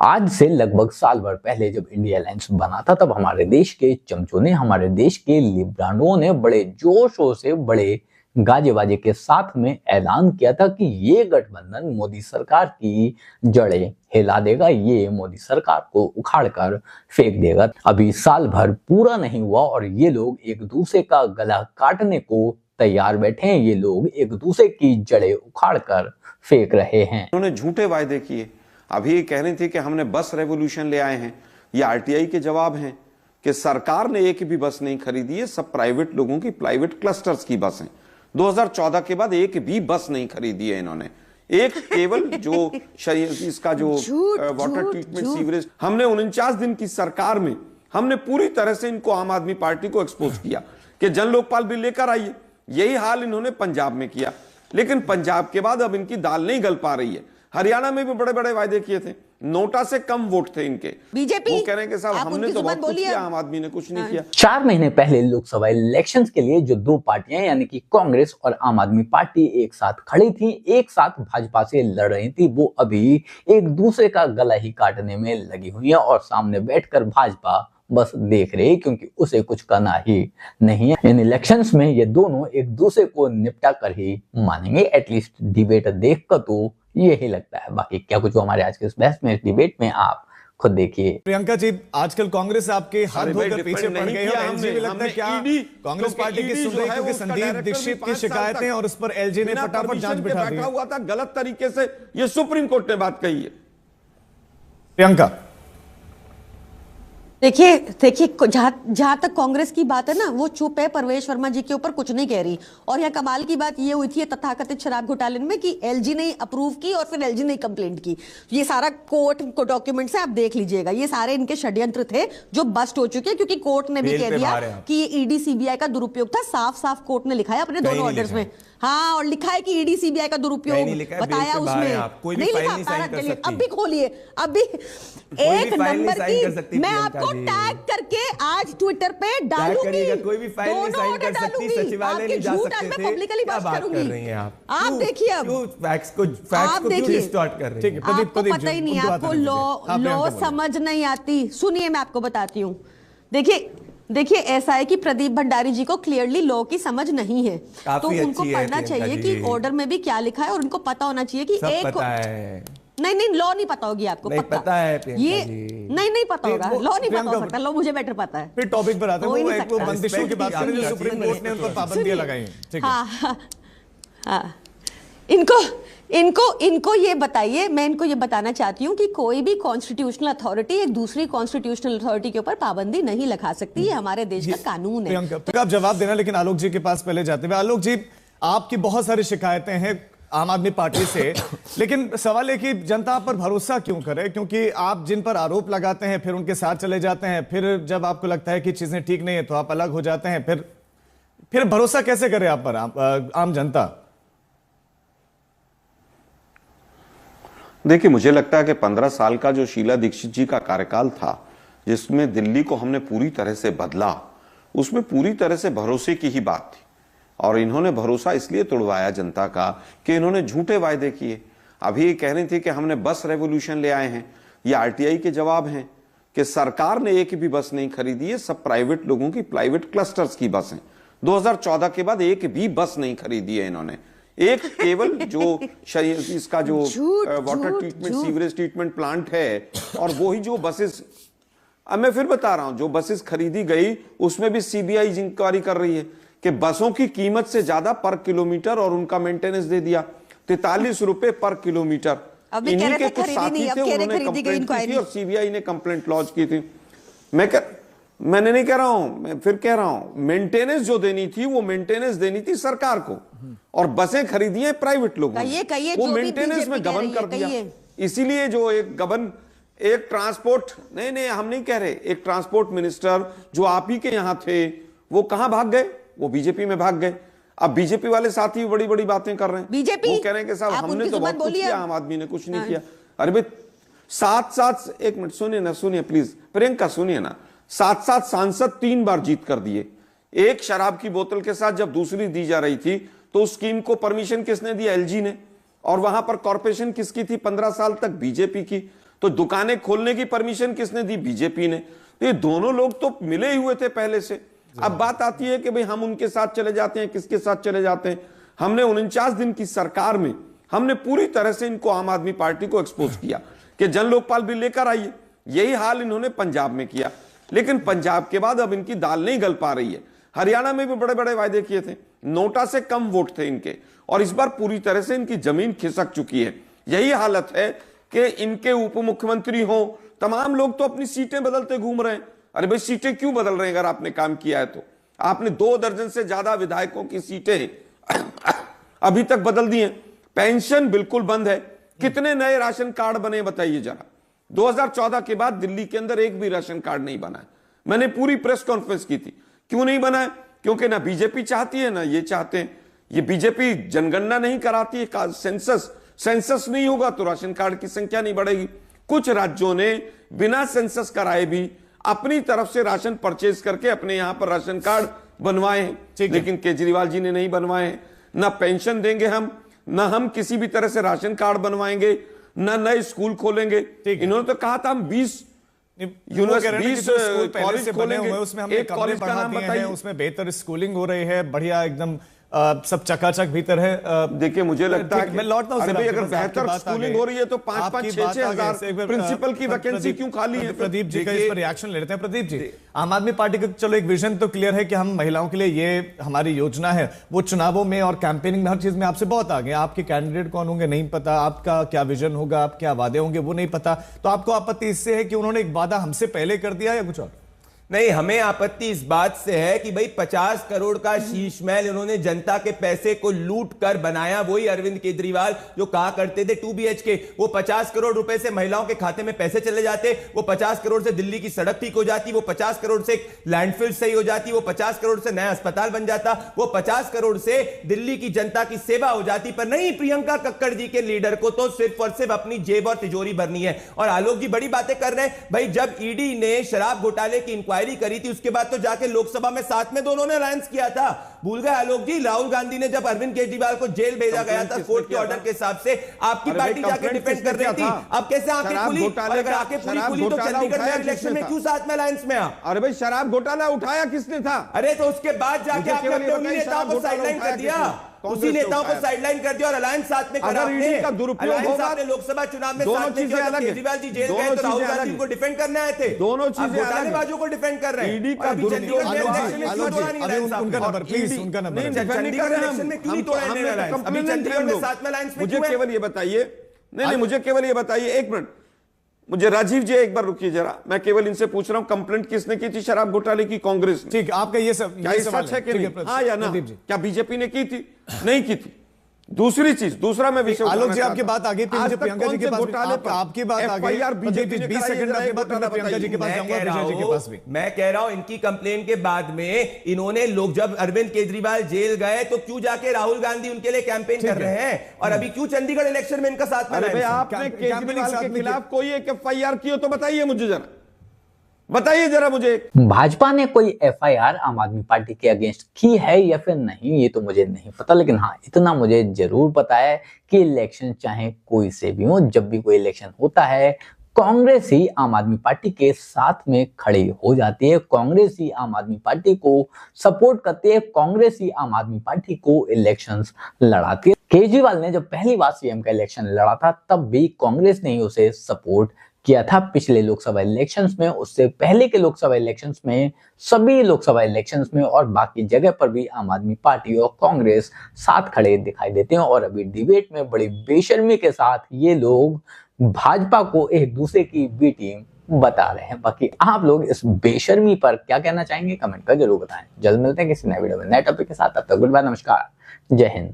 आज से लगभग साल भर पहले जब इंडिया अलायंस बना था, तब हमारे देश के चमचों ने, हमारे देश के लिब्रांडों ने बड़े जोशों से, बड़े गाजे बाजे के साथ में ऐलान किया था कि ये गठबंधन मोदी सरकार की जड़ें हिला देगा, ये मोदी सरकार को उखाड़ कर फेंक देगा। अभी साल भर पूरा नहीं हुआ और ये लोग एक दूसरे का गला काटने को तैयार बैठे हैं। ये लोग एक दूसरे की जड़ें उखाड़ कर फेंक रहे हैं। उन्होंने झूठे वायदे किए। अभी कह रही थी कि हमने बस रेवोल्यूशन ले आए हैं। ये आरटीआई के जवाब हैं कि सरकार ने एक भी बस नहीं खरीदी है, सब प्राइवेट लोगों की, प्राइवेट क्लस्टर्स की बस हैं। 2014 के बाद एक भी बस नहीं खरीदी है इन्होंने। एक केवल जो इसका जो वाटर ट्रीटमेंट सीवरेज, हमने 49 दिन की सरकार में हमने पूरी तरह से इनको, आम आदमी पार्टी को एक्सपोज किया कि जन लोकपाल बिल लेकर आइए। यही हाल इन्होंने पंजाब में किया, लेकिन पंजाब के बाद अब इनकी दाल नहीं गल पा रही है। हरियाणा में भी बड़े बड़े वायदे किए थे, नोटा से कम वोट थे इनके। बीजेपी वो कह रहे हैं कि साहब हमने तो बहुत कुछ किया, आम आदमी ने कुछ नहीं किया। 4 महीने पहले लोकसभा इलेक्शंस के लिए जो दो पार्टियां यानी कि कांग्रेस और आम आदमी पार्टी एक साथ खड़ी थी, एक साथ भाजपा से लड़ रही थी, वो अभी एक दूसरे का गला ही काटने में लगी हुई है और सामने बैठकर भाजपा बस देख रही, क्योंकि उसे कुछ करना ही नहीं है। इन इलेक्शंस में ये दोनों एक दूसरे को निपटा कर ही मानेंगे। एटलीस्ट डिबेट देखकर तो यही लगता है। बाकी क्या कुछ हमारे आज के इस बहस में, इस डिबेट में, आप खुद देखिए। प्रियंका जी, आजकल कांग्रेस आपके हाथ धोकर पीछे पड़ गई है। एलजी भी लगता है क्या कांग्रेस पार्टी की सुन रही, क्योंकि संदीप दीक्षित की शिकायतें और उस पर एलजी ने फटाफट जांच बिठा दी हुआ था गलत तरीके से। ये सुप्रीम कोर्ट ने बात कही है। प्रियंका देखिए जहां तक कांग्रेस की बात है ना, वो चुप है, परवेश वर्मा जी के ऊपर कुछ नहीं कह रही। और यहाँ कमाल की बात ये हुई थी तथाकथित शराब घोटाले में कि एलजी ने अप्रूव की और फिर एलजी ने कंप्लेंट की। ये सारा कोर्ट को डॉक्यूमेंट्स है, आप देख लीजिएगा। ये सारे इनके षड्यंत्र थे जो बस्ट हो चुके हैं, क्योंकि कोर्ट ने भी कह दिया कि ये ईडी सीबीआई का दुरुपयोग था। साफ साफ कोर्ट ने लिखा है अपने दोनों ऑर्डर्स में। हाँ, और लिखा है कि ईडी सीबीआई का दुरुपयोग बताया उसमें। नहीं लिखा, अब भी खोलिए, अब भी एक नंबर की मैं आपको टैग करके आज ट्विटर पे डालूंगी। कोई भी फाइल नहीं साइन कर सकती, सचिवालय नहीं जा सकते थे। पब्लिकली क्या बात कर रही हैं आप देखिए, अब फैक्ट्स को क्यों डिस्टॉर्ट कर रही हैं? आपको पता ही नहीं, आपको लॉ समझ नहीं आती। सुनिए, मैं आपको बताती हूँ। देखिए ऐसा है कि प्रदीप भंडारी जी को क्लियरली लॉ की समझ नहीं है, तो उनको पढ़ना चाहिए कि ऑर्डर में भी क्या लिखा है, और उनको पता होना चाहिए कि एक नहीं लॉ नहीं पता होगी आपको। पता है ये नहीं पता होगा, लॉ नहीं पता हो सकता। लॉ मुझे बेटर पता है। फिर टॉपिक पर आते हैं, वो बंदिशों की बात करें जो सुप्रीम कोर्ट ने उन पर पाबंदियां लगाई हैं। हाँ, इनको ये बताइए, मैं इनको ये बताना चाहती हूँ कि कोई भी कॉन्स्टिट्यूशनल अथॉरिटी एक दूसरी कॉन्स्टिट्यूशनल अथॉरिटी के ऊपर पाबंदी नहीं लगा सकती। ये हमारे देश का कानून है। आप जवाब देना, लेकिन आलोक जी के पास पहले जाते हुए। आलोक जी, आपकी बहुत सारी शिकायतें हैं आम आदमी पार्टी से, लेकिन सवाल है कि जनता पर भरोसा क्यों करे? क्योंकि आप जिन पर आरोप लगाते हैं फिर उनके साथ चले जाते हैं, फिर जब आपको लगता है कि चीजें ठीक नहीं है तो आप अलग हो जाते हैं, फिर भरोसा कैसे करे आप पर आम जनता? देखिए, मुझे लगता है कि 15 साल का जो शीला दीक्षित जी का कार्यकाल था, जिसमें दिल्ली को हमने पूरी तरह से बदला, उसमें पूरी तरह से भरोसे की ही बात थी। और इन्होंने भरोसा इसलिए तोड़वाया जनता का कि इन्होंने झूठे वायदे किए। अभी कह रही थी कि हमने बस रेवोल्यूशन ले आए हैं। ये आरटीआई के जवाब हैं कि सरकार ने एक भी बस नहीं खरीदी है, सब प्राइवेट लोगों की, प्राइवेट क्लस्टर्स की बस हैं। 2014 के बाद एक भी बस नहीं खरीदी है इन्होंने। एक केवल जो इसका जो water treatment sewerage treatment plant है, और वो ही जो बसेस, अब मैं फिर बता रहा हूं, जो बसेस खरीदी गई उसमें भी सीबीआई इंक्वायरी कर रही है कि बसों की कीमत से ज्यादा पर किलोमीटर, और उनका मेंटेनेंस दे दिया 43 रुपए पर किलोमीटर। इन्हीं के कुछ साथी थे, उन्होंने कंप्लेंट की थी और सीबीआई ने कंप्लेंट लॉन्च की थी। मैंने नहीं कह रहा हूं, मैं फिर कह रहा हूं, मेंटेनेंस जो देनी थी वो मेंटेनेंस देनी थी सरकार को, और बसें खरीदी हैं प्राइवेट लोगों ने, वो मेंटेनेंस में गबन कर दिया। इसीलिए जो एक ट्रांसपोर्ट, नहीं हम नहीं कह रहे, एक ट्रांसपोर्ट मिनिस्टर जो आप ही के यहां थे, वो कहां भाग गए? वो बीजेपी में भाग गए। अब बीजेपी वाले साथी बड़ी बड़ी बातें कर रहे हैं। बीजेपी वो कह रहे हैं कि साहब हमने तो बहुत कुछ किया, आम आदमी ने कुछ नहीं किया। अरे भाई, साथ एक मिनट सुनिए प्लीज, प्रियंका सुनिए ना। 7 सांसद 3 बार जीत कर दिए। एक शराब की बोतल के साथ जब दूसरी दी जा रही थी, तो उस स्कीम को परमिशन किसने दिया? एलजी ने। और वहां पर कॉर्पोरेशन किसकी थी 15 साल तक? बीजेपी की। तो दुकानें खोलने की परमिशन किसने दी? बीजेपी ने। तो ये दोनों लोग तो मिले ही हुए थे पहले से। अब बात आती है कि भाई हम उनके साथ चले जाते हैं, किसके साथ चले जाते हैं। हमने 49 दिन की सरकार में हमने पूरी तरह से इनको, आम आदमी पार्टी को एक्सपोज किया कि जन लोकपाल बिल लेकर आइए। यही हाल इन्होंने पंजाब में किया, लेकिन पंजाब के बाद अब इनकी दाल नहीं गल पा रही है। हरियाणा में भी बड़े बड़े वायदे किए थे, नोटा से कम वोट थे इनके, और इस बार पूरी तरह से इनकी जमीन खिसक चुकी है। यही हालत है कि इनके उप मुख्यमंत्री हो, तमाम लोग तो अपनी सीटें बदलते घूम रहे हैं। अरे भाई सीटें क्यों बदल रहे हैं? अगर आपने काम किया है तो आपने 2 दर्जन से ज्यादा विधायकों की सीटें अभी तक बदल दी हैं। पेंशन बिल्कुल बंद है। कितने नए राशन कार्ड बने बताइए जरा। 2014 के बाद दिल्ली के अंदर एक भी राशन कार्ड नहीं बना है। मैंने पूरी प्रेस कॉन्फ्रेंस की थी, क्यों नहीं बना है? क्योंकि ना बीजेपी चाहती है ना ये चाहते हैं। ये बीजेपी जनगणना नहीं कराती है, सेंसस नहीं होगा तो राशन कार्ड की संख्या नहीं बढ़ेगी। कुछ राज्यों ने बिना सेंसस कराए भी अपनी तरफ से राशन परचेज करके अपने यहां पर राशन कार्ड बनवाए हैं, लेकिन केजरीवाल जी ने नहीं बनवाए हैं। ना पेंशन देंगे हम, ना हम किसी भी तरह से राशन कार्ड बनवाएंगे, ना नए स्कूल खोलेंगे। इन्होंने तो कहा था हम 20 कॉलेज बने हुए हैं, उसमें हमने कमरे बढ़ा दिए हैं, उसमें बेहतर स्कूलिंग हो रही है, बढ़िया एकदम सब चकाचक भीतर है। देखिए मुझे लगता है मैं लौटता हूं, अगर बेहतर स्कूलिंग हो रही है तो 5-6 हजार प्रिंसिपल की वैकेंसी क्यों खाली है? प्रदीप जी का इस पर रिएक्शन ले लेते हैं। प्रदीप जी, आम आदमी पार्टी का चलो एक विजन तो क्लियर है कि हम महिलाओं के लिए ये हमारी योजना है, वो चुनावों में और कैंपेनिंग में हर चीज में आपसे बहुत आगे। आपके कैंडिडेट कौन होंगे नहीं पता, आपका क्या विजन होगा, आप क्या वादे होंगे वो नहीं पता, तो आपको आपत्ति इससे है कि उन्होंने एक वादा हमसे पहले कर दिया या कुछ और? नहीं, हमें आपत्ति इस बात से है कि भाई 50 करोड़ का शीश महल इन्होंने जनता के पैसे को लूट कर बनाया। वही अरविंद केजरीवाल जो कहा करते थे 2 BHK, वो 50 करोड़ रुपए से महिलाओं के खाते में पैसे चले जाते, वो 50 करोड़ से दिल्ली की सड़क ठीक हो जाती, वो 50 करोड़ से लैंडफिल सही हो जाती, वो 50 करोड़ से नया अस्पताल बन जाता, वो 50 करोड़ से दिल्ली की जनता की सेवा हो जाती। पर नहीं, प्रियंका कक्कड़ जी के लीडर को तो सिर्फ और सिर्फ अपनी जेब और तिजोरी भरनी है। और आलोक जी बड़ी बातें कर रहे हैं। भाई जब ईडी ने शराब घोटाले की इंक्वायरी करी थी, उसके बाद तो जाके लोकसभा में साथ में दोनों ने अलायंस किया था। भूल गए आलोक जी? राहुल गांधी ने जब अरविंद केजरीवाल को जेल भेजा गया था कोर्ट के ऑर्डर के हिसाब से, आपकी पार्टी जाके डिफेंड कर रही थी। अब कैसे आंखें खुली? और अगर आंखें खुली तो चंडीगढ़ में इलेक्शन में क्यों साथ में अलायंस में आ? अरे भाई शराब घोटाला उठाया किसने था? अरे तो उसके बाद जाके आपने अपने नेताओं को साइडलाइन कर दिया, उसी नेताओं को साइडलाइन कर दिया और अलायंस साथ में करा। ईडी का दुरुपयोग होगा, लोकसभा चुनाव में दोनों चीजें अलग हैं। केजरीवाल जी जेल गए तो राहुल गांधी को डिफेंड करने आए थे। दोनों चीजें घोटालेबाजों को डिफेंड कर रहे हैं। ईडी का दुरुपयोग उनका नंबर प्लीज, उनका नंबर चंडीगढ़ इलेक्शन में क्यों नहीं तोड़ा इन्होंने अलायंस? अभी चंडीगढ़ में साथ में अलायंस में मुझे केवल ये बताइए, नहीं मुझे केवल ये बताइए, एक मिनट मुझे राजीव जी एक बार रुकिए जरा, मैं केवल इनसे पूछ रहा हूं कंप्लेंट किसने की थी शराब घोटाले की? कांग्रेस ने। ठीक, आपका ये सब क्या सच है कि नहीं? हाँ या ना? क्या बीजेपी ने की थी? नहीं की थी। दूसरी चीज, दूसरा मैं विषय आलोक जी आपकी बात आगे थी, मुझे प्रियंका जी के पास आपकी बात आगे 20 सेकंड आपके बाद मैं प्रियंका जी के पास जाऊंगा, विजय जी के पास भी। मैं कह रहा हूं इनकी कंप्लेन के बाद में इन्होंने लोग जब अरविंद केजरीवाल जेल गए तो क्यों जाके राहुल गांधी उनके लिए कैंपेन कर रहे हैं? और अभी क्यों चंडीगढ़ इलेक्शन में इनका साथ में? अरे भाई आपने केजरीवाल के खिलाफ कोई एक FIR की हो तो बताइए मुझे जरा, बताइए जरा मुझे। भाजपा ने कोई FIR आम आदमी पार्टी के अगेंस्ट की है या फिर नहीं, ये तो मुझे नहीं पता, लेकिन हाँ इतना मुझे जरूर पता है कि इलेक्शन चाहे कोई से भी हो, जब भी कोई इलेक्शन होता है कांग्रेस ही आम आदमी पार्टी के साथ में खड़ी हो जाती है, कांग्रेस ही आम आदमी पार्टी को सपोर्ट करती है, कांग्रेस ही आम आदमी पार्टी को इलेक्शंस लड़ाती है। केजरीवाल ने जब पहली बार CM का इलेक्शन लड़ा था तब भी कांग्रेस ने ही उसे सपोर्ट किया था। पिछले लोकसभा इलेक्शंस में, उससे पहले के लोकसभा इलेक्शंस में, सभी लोकसभा इलेक्शंस में और बाकी जगह पर भी आम आदमी पार्टी और कांग्रेस साथ खड़े दिखाई देते हैं। और अभी डिबेट में बड़ी बेशर्मी के साथ ये लोग भाजपा को एक दूसरे की बी टीम बता रहे हैं। बाकी आप लोग इस बेशर्मी पर क्या कहना चाहेंगे कमेंट कर जरूर बताएं। जल्द मिलते हैं किसी नए वीडियो में नए टॉपिक के साथ, तब तक गुड बाय, नमस्कार, जय हिंद।